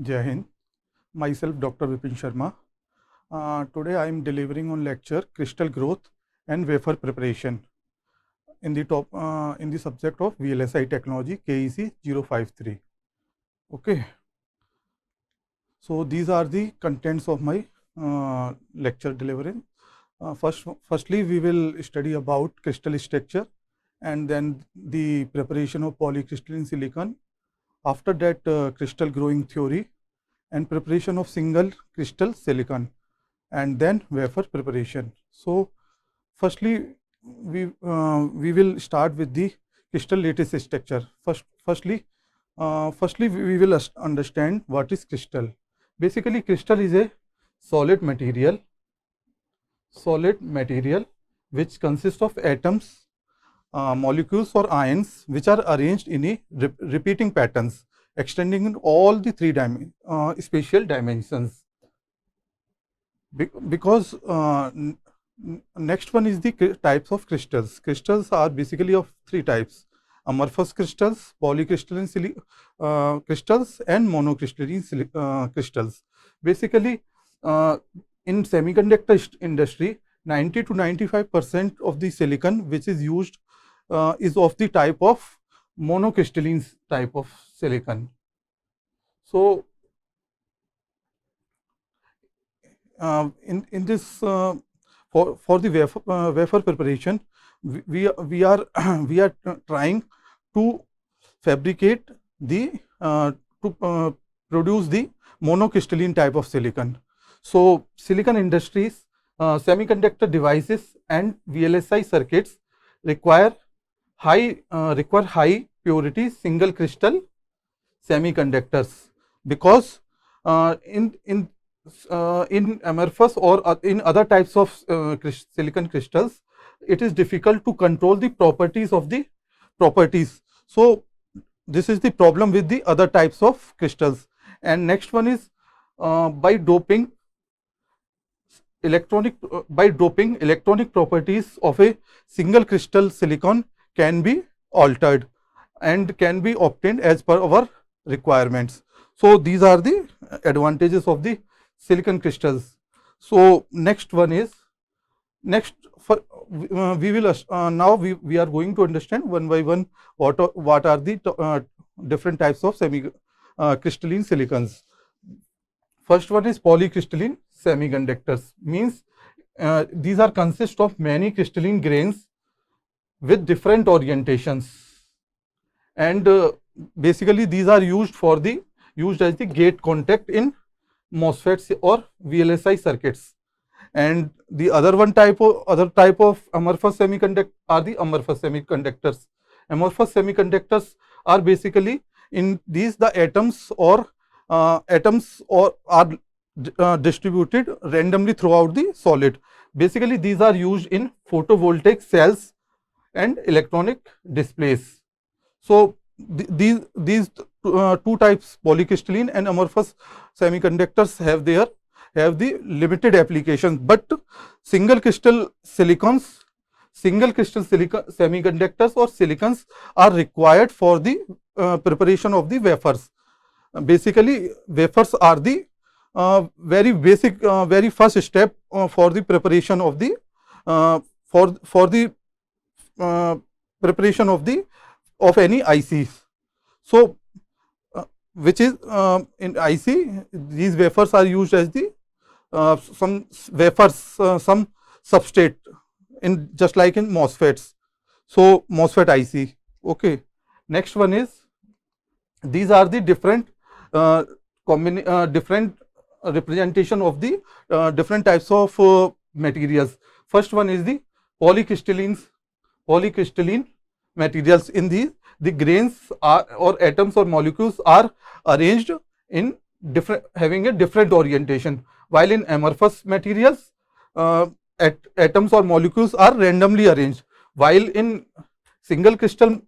Jai Hind. Myself Dr. Vipin Sharma. Today I am delivering on lecture crystal growth and wafer preparation in the subject of VLSI technology KEC 053. Okay. So these are the contents of my lecture delivering. Firstly, we will study about crystal structure and then the preparation of polycrystalline silicon. After that, crystal growing theory and preparation of single crystal silicon, and then wafer preparation. So firstly, we will start with the crystal lattice structure. Firstly, we will understand what is crystal. Basically, crystal is a solid material which consists of atoms, molecules or ions which are arranged in a repeating patterns extending in all the three spatial dimensions. Because next one is the types of crystals. Crystals are basically of three types: amorphous crystals, polycrystalline crystals, and monocrystalline crystals. Basically, in semiconductor industry, 90 to 95% of the silicon which is used is of the type of monocrystalline type of silicon. So in this for the wafer preparation, we are trying to fabricate the to produce the monocrystalline type of silicon. So silicon industries, semiconductor devices and VLSI circuits require high purity single crystal semiconductors, because in amorphous or in other types of silicon crystals, it is difficult to control the properties of the properties. So this is the problem with the other types of crystals. And next one is by doping electronic properties of a single crystal silicon can be altered and can be obtained as per our requirements. So these are the advantages of the silicon crystals. So next one is we will now we are going to understand one by one what are the different types of crystalline silicons. First one is polycrystalline semiconductors. Means these are consist of many crystalline grains with different orientations, and basically these are used as the gate contact in MOSFETs or VLSI circuits. And the other type of amorphous semiconductor are the amorphous semiconductors. Amorphous semiconductors are basically in these the atoms are distributed randomly throughout the solid. Basically these are used in photovoltaic cells and electronic displays. So these two types, polycrystalline and amorphous semiconductors, have the limited applications, but single crystal semiconductors or silicons are required for the preparation of the wafers. Basically wafers are the very basic very first step for the preparation of the preparation of any ICs. So which is in IC, these wafers are used as the some substrate in just like in MOSFETs. So MOSFET IC. Okay. Next one is, these are the different different representation of the different types of materials. First one is the polycrystalline materials. In these, the grains or atoms or molecules are arranged in having a different orientation, while in amorphous materials atoms or molecules are randomly arranged, while in single crystal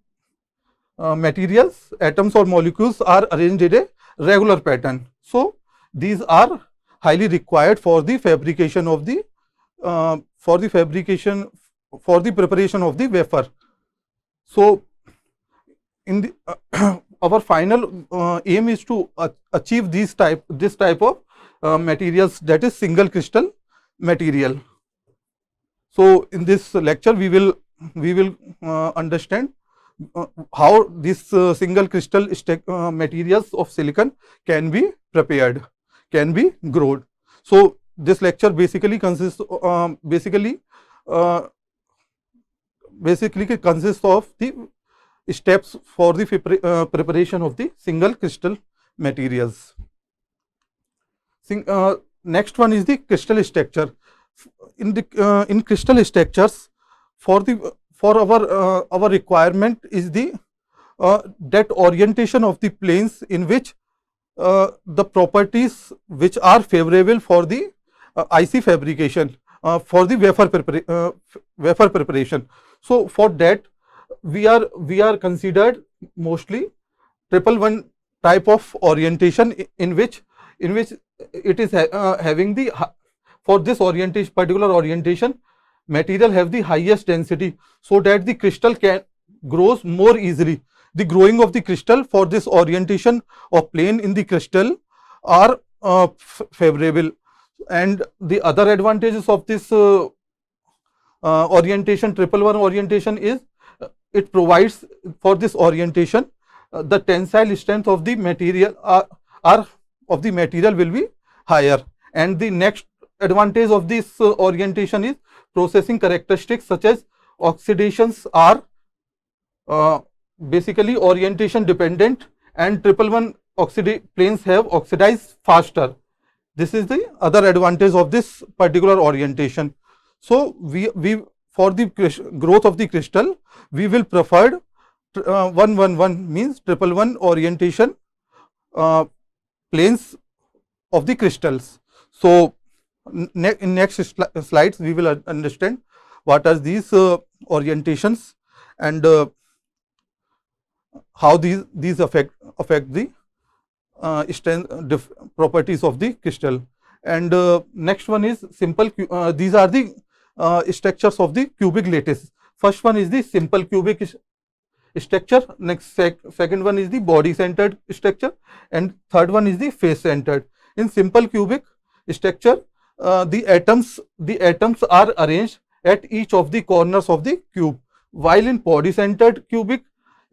materials atoms or molecules are arranged in a regular pattern. So these are highly required for the fabrication of the preparation of the wafer. So in the our final aim is to achieve this type of materials, that is single crystal material. So in this lecture we will understand how this single crystal materials of silicon can be prepared, can be grown. So this lecture basically consists of the steps for the preparation of the single crystal materials. Next one is the crystal structure. In crystal structures, for our requirement is the that orientation of the planes in which the properties which are favorable for the IC fabrication, for the wafer preparation. So for that we are considered mostly 111 type of orientation, in which it is having the for this particular orientation, material have the highest density, so that the crystal can grows more easily. The growing of the crystal for this orientation of plane in the crystal are favorable. And the other advantages of this orientation, 111 orientation, is it provides for this orientation the tensile strength of the material will be higher. And the next advantage of this orientation is processing characteristics such as oxidations are basically orientation dependent, and 111 planes have oxidized faster. This is the other advantage of this particular orientation. So we for the growth of the crystal, we will prefer 111, means 111 orientation planes of the crystals. So in next slides we will understand what are these orientations and how these affect the strength properties of the crystal. And next one is simple. These are the structures of the cubic lattice. First one is the simple cubic structure. Next second one is the body centered structure, and third one is the face centered. In simple cubic structure, the atoms are arranged at each of the corners of the cube, while in body centered cubic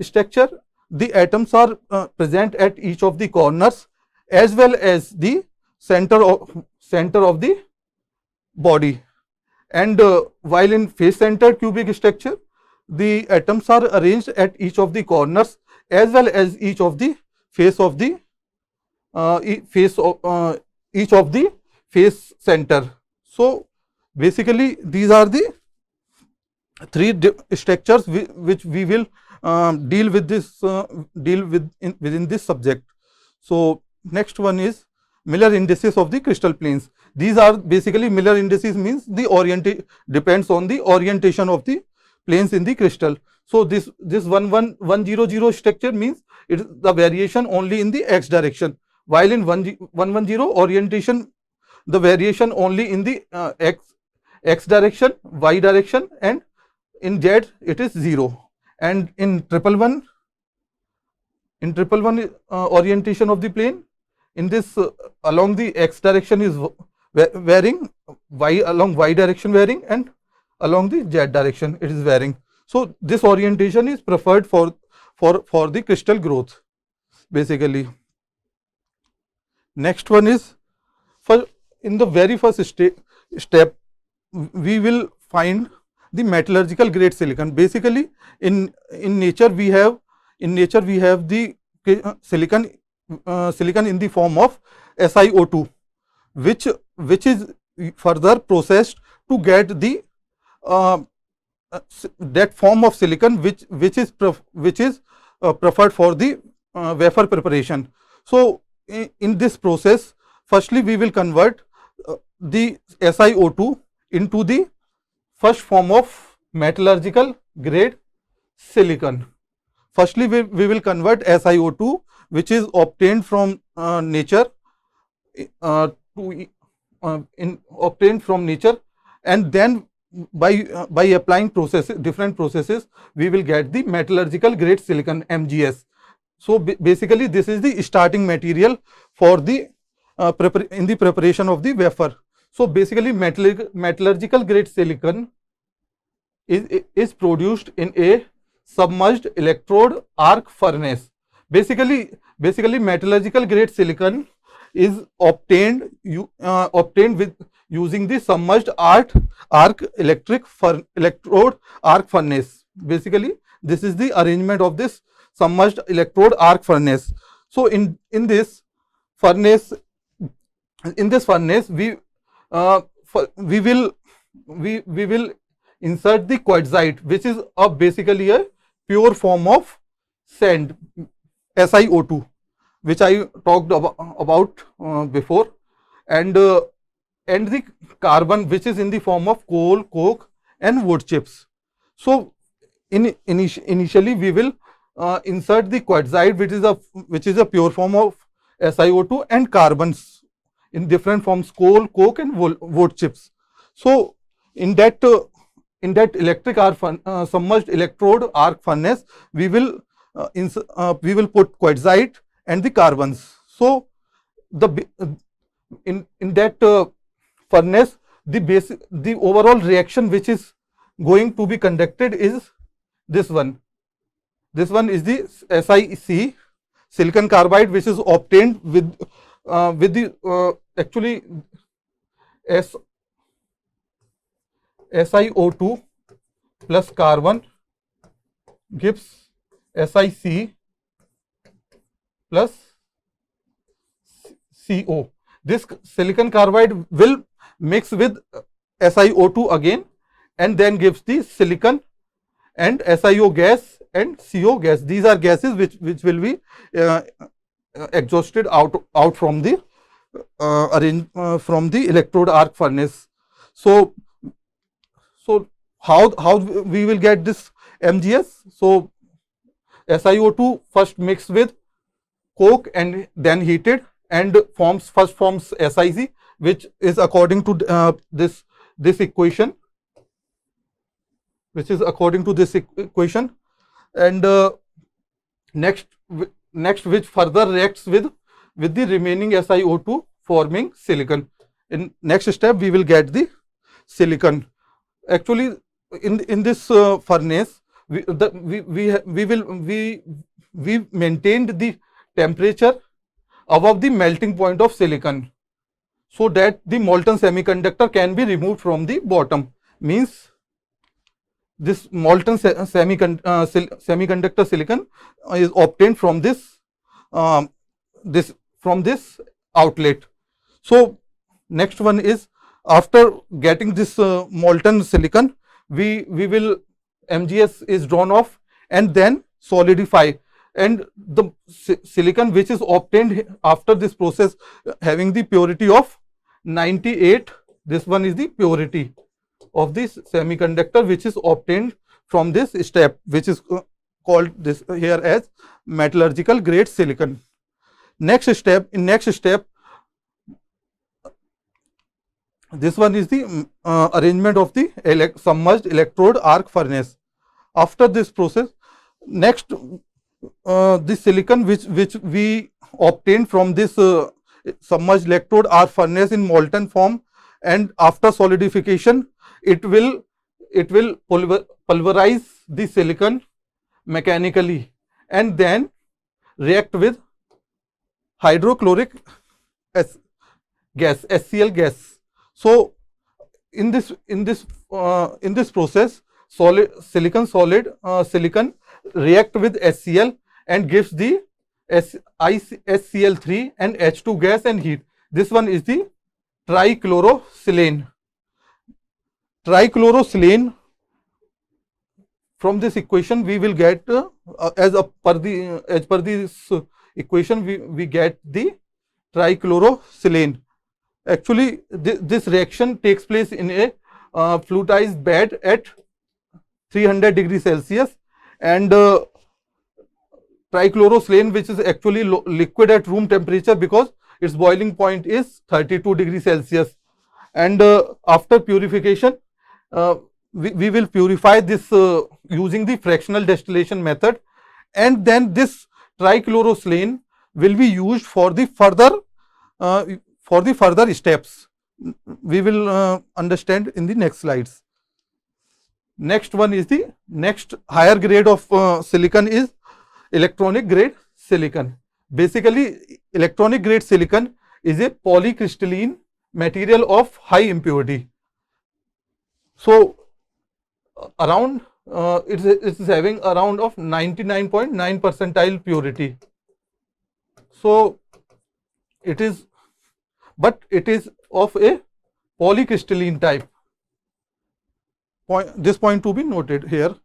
structure, the atoms are present at each of the corners as well as the center of the body. And while in face centered cubic structure, the atoms are arranged at each of the corners as well as each of the face of the face center. So basically these are the three structures which we will deal with within this subject. So next one is Miller indices of the crystal planes. These are basically Miller indices, means the depends on the orientation of the planes in the crystal. So this 11100 structure means it is the variation only in the x direction, while in 110 orientation the variation only in the x direction, y direction, and in z it is 0. And in 111 orientation of the plane, in this along the x direction is varying, along y direction varying, and along the z direction it is varying. So this orientation is preferred for the crystal growth basically. Next one is, in the very first step we will find the metallurgical grade silicon. Basically in nature we have the silicon in the form of SiO2, which is further processed to get the that form of silicon which is preferred for the wafer preparation. So in this process, firstly we will convert the SiO2 into the first form of metallurgical grade silicon. Firstly we will convert SiO2, which is obtained from nature, and then by applying different processes we will get the metallurgical grade silicon, MGS. So basically this is the starting material for the in the preparation of the wafer. So basically metallurgical grade silicon is produced in a submerged electrode arc furnace. Basically metallurgical grade silicon is obtained with using the submerged arc electrode arc furnace. Basically this is the arrangement of this submerged electrode arc furnace. So in this furnace we will insert the quartzite, which is basically a pure form of sand, SiO2, which I talked about before, and the carbon, which is in the form of coal, coke, and wood chips. So initially we will insert the quartzite, which is a pure form of SiO2, and carbons in different forms, coal, coke, and wood chips. So in that electric arc submerged electrode arc furnace, we will put quartzite and the carbons. So in that furnace, the overall reaction which is going to be conducted is this one. This one is the SiC, silicon carbide, which is obtained with the actually SiO2 plus carbon gives SiC plus CO. This silicon carbide will mix with SiO2 again and then gives the silicon and SiO gas and CO gas. These are gases which will be exhausted out from the from the electrode arc furnace. So how we will get this MGS? So SiO2 first mixed with coke and then heated and first forms SiC, which is according to this equation, and next which further reacts with the remaining SiO2 forming silicon. In next step we will get the silicon. Actually in this furnace we maintained the temperature above the melting point of silicon, so that the molten semiconductor can be removed from the bottom. Means this molten semiconductor silicon is obtained from this outlet. So next one is, after getting this molten silicon, we will MGS is drawn off and then solidify, and the silicon which is obtained after this process having the purity of 98, this one is the purity of this semiconductor which is obtained from this step, which is called this here as metallurgical grade silicon. Next step, this one is the arrangement of the submerged electrode arc furnace. After this process, next the silicon which we obtained from this submerged electrode arc furnace in molten form, and after solidification it will pulverize the silicon mechanically and then react with hydrochloric gas, HCl gas. So in this process, silicon react with HCl and gives the HCl3 and H2 gas and heat. This one is the trichlorosilane. From this equation we will get as per this equation we get the trichlorosilane. Actually this reaction takes place in a fluidized bed at 300 degrees Celsius, and trichlorosilane, which is actually liquid at room temperature because its boiling point is 32 degrees Celsius, and after purification we will purify this using the fractional distillation method, and then this trichlorosilane will be used for the further steps. We will understand in the next slides. Next one is the next higher grade of silicon is electronic grade silicon. Basically, electronic grade silicon is a polycrystalline material of high impurity. So around it is having around of 99.9 percentile purity. So it is, but it is of a polycrystalline type. This point to be noted here.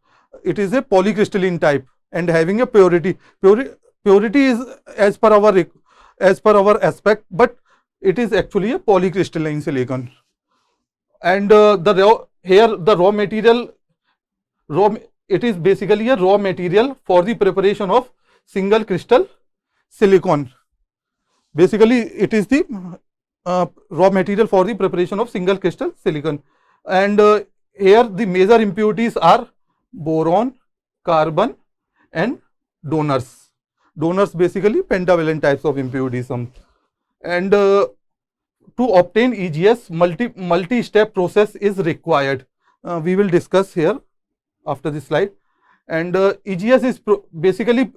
It is a polycrystalline type and having a purity. Purity is as per our aspect, but it is actually a polycrystalline silicon. And the raw material, it is basically a raw material for the preparation of single crystal silicon. Basically, it is the raw material for the preparation of single crystal silicon. And here the major impurities are boron, carbon and donors. Donors basically pentavalent types of impurities. And to obtain EGS, multi-step process is required. We will discuss here after this slide. And EGS is basically,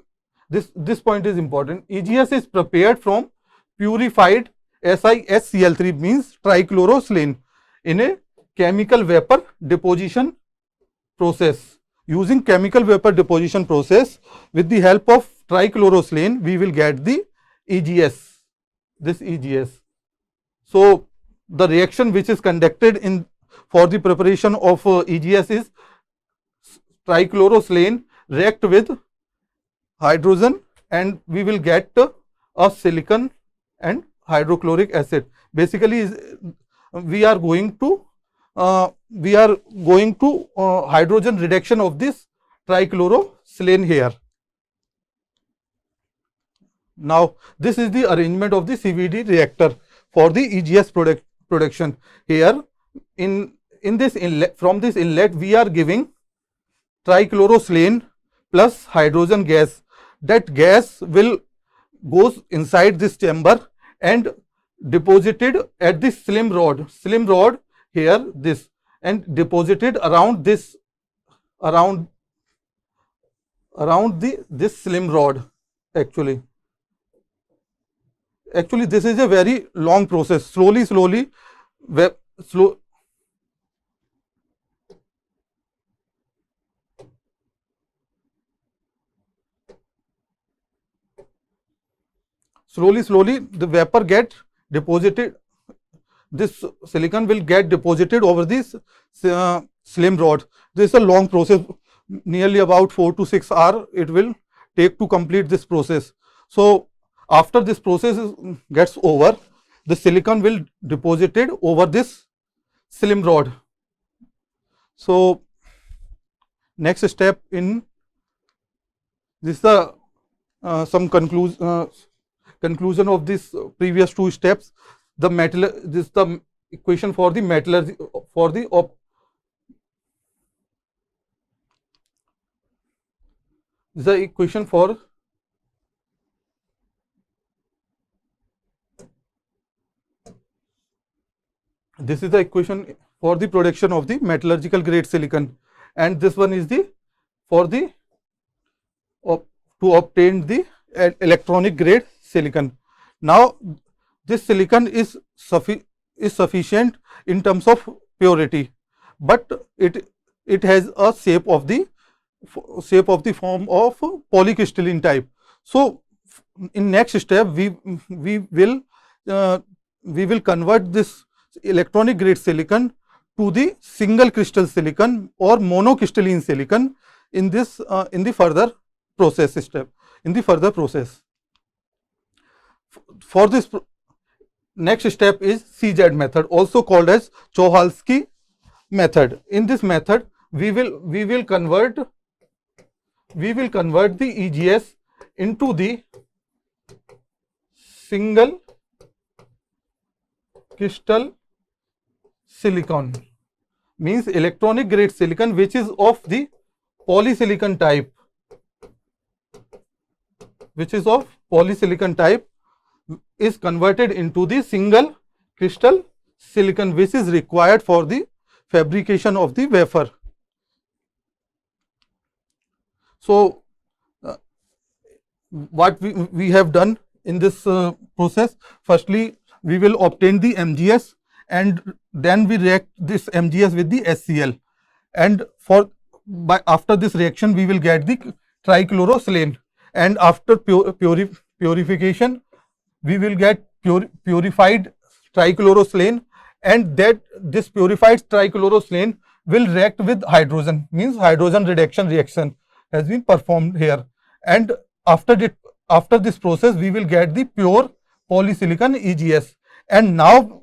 this point is important. EGS is prepared from purified SiSCl3, means trichlorosilane, in a chemical vapor deposition process. Using chemical vapor deposition process, with the help of trichlorosilane, we will get the EGS, this EGS. So the reaction which is conducted for the preparation of EGS is trichlorosilane react with hydrogen and we will get a silicon and hydrochloric acid. Basically, we are going to hydrogen reduction of this trichlorosilane here. Now, this is the arrangement of the CVD reactor for the EGS production. Here, in this inlet, from this inlet, we are giving trichlorosilane plus hydrogen gas. That gas will goes inside this chamber and deposited at this slim rod here, this, and deposited around this this slim rod. Actually this is a very long process. Slowly the vapor get deposited, this silicon will get deposited over this slim rod. This is a long process, nearly about 4 to 6 hours it will take to complete this process. So after this process gets over, the silicon will deposited over this slim rod. So next step in this is the some conclusion of this previous two steps. This is the equation for the metallurgy, for the equation for this is the equation for the production of the metallurgical grade silicon, and this one is the for the to obtain the electronic grade silicon. Now this silicon is sufficient in terms of purity, but it has a shape of the form of polycrystalline type. So in next step we will convert this electronic grade silicon to the single crystal silicon or monocrystalline silicon in this in the further process step, in the further process. For this next step is CZ method, also called as Chohalsky method. In this method we will convert the EGS into the single crystal silicon, means electronic grade silicon which is of the polysilicon type, which is of polysilicon type is converted into the single crystal silicon, which is required for the fabrication of the wafer. So what we have done in this process, firstly we will obtain the MGS, and then we react this MGS with the HCl, and after this reaction we will get the trichlorosilane, and after purification we will get purified trichlorosilane, and that this purified trichlorosilane will react with hydrogen, means hydrogen reduction reaction has been performed here, and after this process we will get the pure polysilicon EGS, and now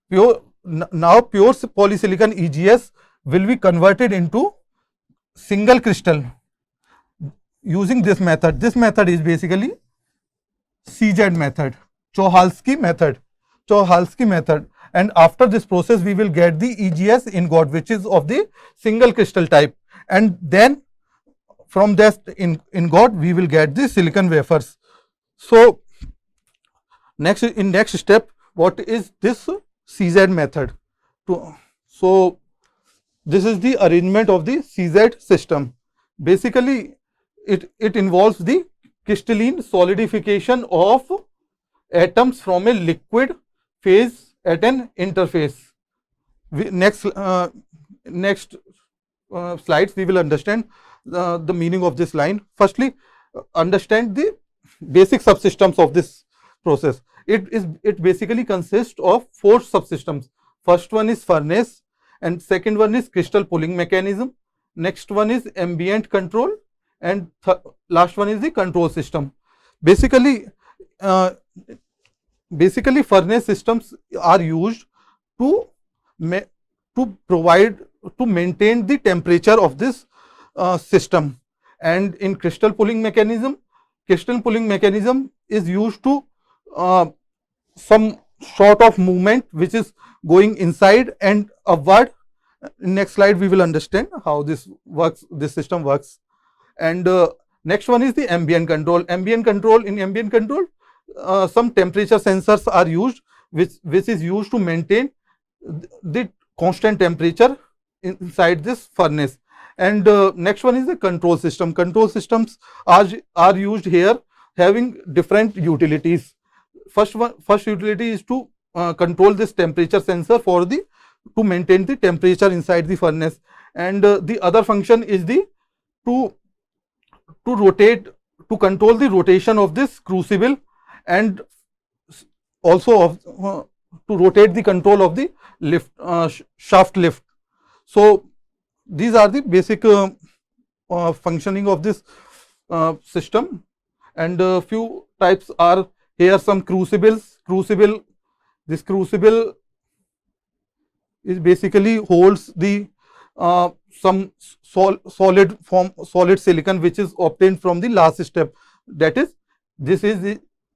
pure polysilicon EGS will be converted into single crystal using this method. This method is basically CZ method, Chohalsky method, and after this process we will get the EGS ingot, which is of the single crystal type, and then from that ingot we will get the silicon wafers. So in next step, what is this CZ method? So this is the arrangement of the CZ system. Basically it involves the crystalline solidification of atoms from a liquid phase at an interface. Next slides we will understand the meaning of this line. Firstly, understand the basic subsystems of this process. It basically consists of 4 subsystems. First one is furnace, and second one is crystal pulling mechanism, next one is ambient control, and last one is the control system. Basically furnace systems are used to maintain the temperature of this system, and in crystal pulling mechanism is used to some sort of movement which is going inside and upward. Next slide we will understand how this system works. And next one is the ambient control. In ambient control some temperature sensors are used, which is used to maintain the constant temperature inside this furnace. And next one is the control system. Control systems are used here, having different utilities. First utility is to control this temperature sensor to maintain the temperature inside the furnace, and the other function is to control the rotation of this crucible, and also to rotate the control of the shaft lift. So these are the basic functioning of this system, and few types are here. Some crucibles. This crucible is basically holds the some solid silicon which is obtained from the last step. That is,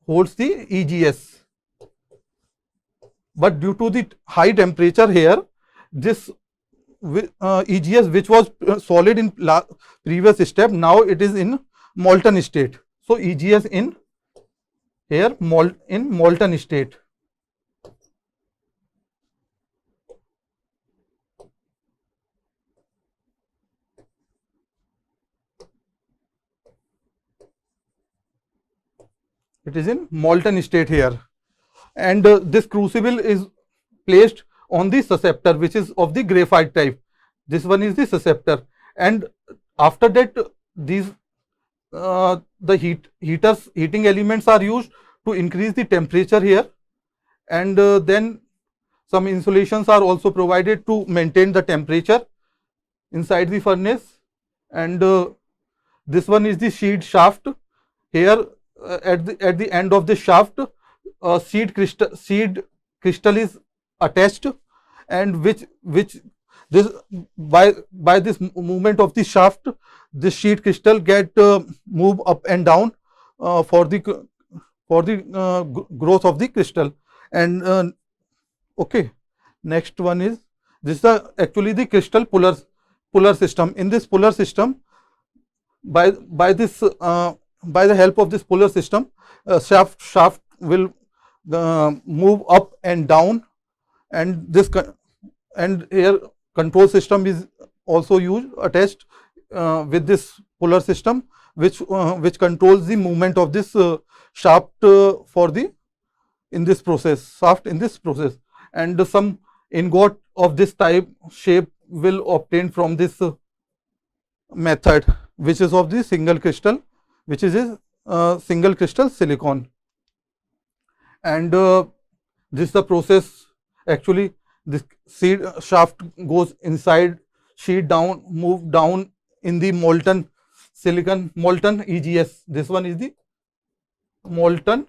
holds the EGS. But due to the high temperature here, this EGS, which was solid in previous step, now it is in molten state. So EGS in molten state. It is in molten state here, and this crucible is placed on the susceptor, which is of the graphite type. This one is the susceptor, and after that these the heating elements are used to increase the temperature here, and then some insulations are also provided to maintain the temperature inside the furnace. And this one is the seed shaft. Here at the end of the shaft, seed crystal is attached, and which this by this movement of the shaft, this seed crystal get move up and down for the growth of the crystal. And okay, next one is this is actually the crystal puller system. In this puller system, by this by the help of this puller system, shaft will move up and down, and this and here control system is also used attached with this puller system, which controls the movement of this shaft for the in this process, shaft in this process, and some ingot of this type shape will obtain from this method, which is of the single crystal, which is a single crystal silicon. And this is the process. Actually, this seed shaft goes inside, sheet down, move down in the molten silicon, molten EGS. This one is the molten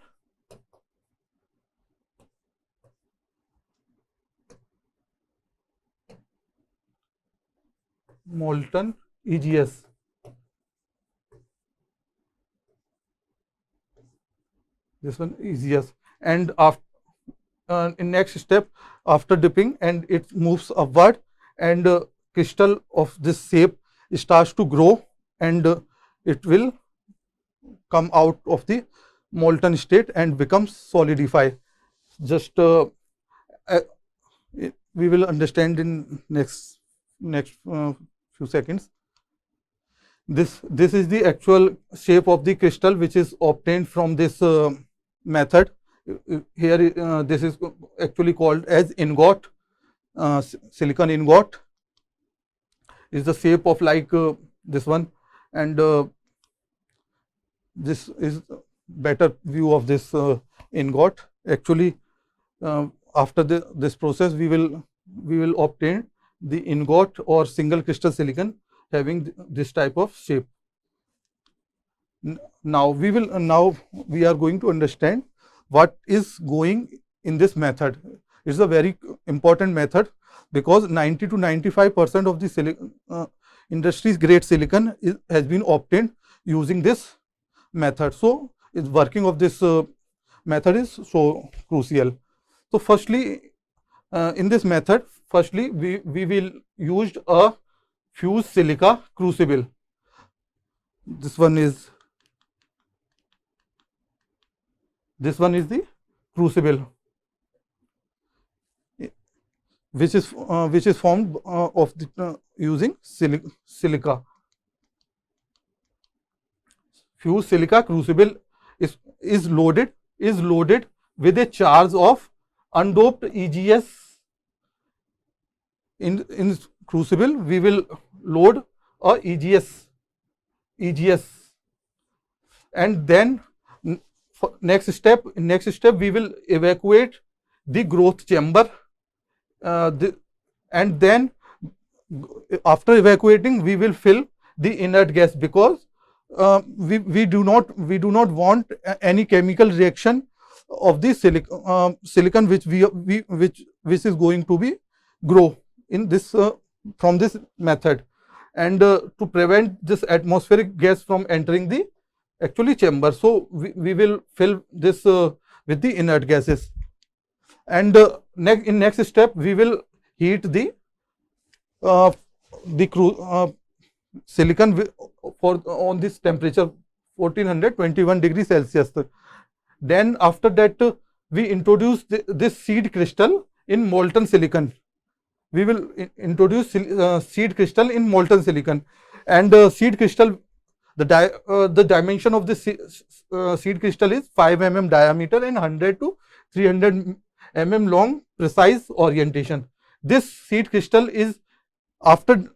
EGS. This one EGS, and after in next step, after dipping, and it moves upward, and crystal of this shape starts to grow, and it will come out of the molten state and becomes solidify. Just we will understand in next few seconds. This is the actual shape of the crystal which is obtained from this method. Here this is actually called as ingot, silicon ingot is the shape of like this one, and this is better view of this ingot. Actually, after this process, we will obtain the ingot or single crystal silicon having this type of shape. Now we are going to understand what is going in this method. It's a very important method because 90 to 95% of the industry's grade silicon has been obtained using this method. So, its working of this method is so crucial. So, firstly, in this method, firstly we will use a fused silica crucible. This one is the crucible, which is formed of the, using silica. Fused silica crucible is loaded with a charge of undoped EGS. In crucible we will load a EGS, and then next step we will evacuate the growth chamber, and then after evacuating we will fill the inert gas, because we do not want any chemical reaction of the silicon which is going to be grow in this from this method, and to prevent this atmospheric gas from entering the actually chamber. So we will fill this with the inert gases, and in next step we will heat the silicon on this temperature 1421 degrees Celsius. Then after that we introduce this seed crystal in molten silicon. We will introduce seed crystal in molten silicon, and seed crystal, the dimension of this seed crystal is 5 mm diameter and 100 to 300 mm long, precise orientation. This seed crystal is after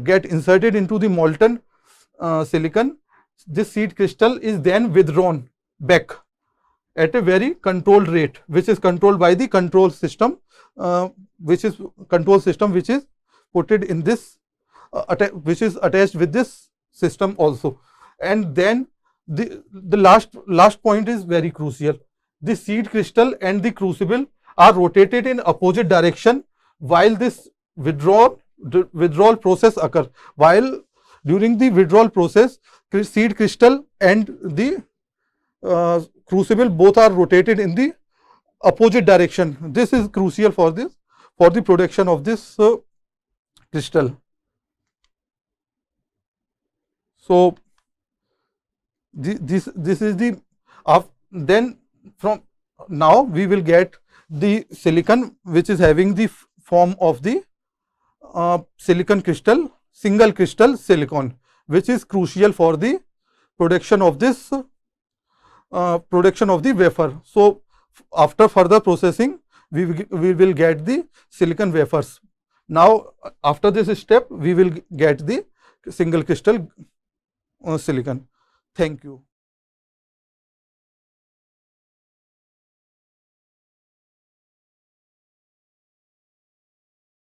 get inserted into the molten silicon. This seed crystal is then withdrawn back at a very controlled rate, which is controlled by the control system, which is put it in this which is attached with this system also. And then the last point is very crucial. The seed crystal and the crucible are rotated in opposite direction while this withdrawal process occur. While during the withdrawal process, seed crystal and the crucible both are rotated in the opposite direction. This is crucial for the production of this crystal. So This is the then from now we will get the silicon which is having the form of the silicon crystal, single crystal silicon, which is crucial for the production of this production of the wafer. So after further processing we will get the silicon wafers. Now after this step we will get the single crystal silicon. Thank you.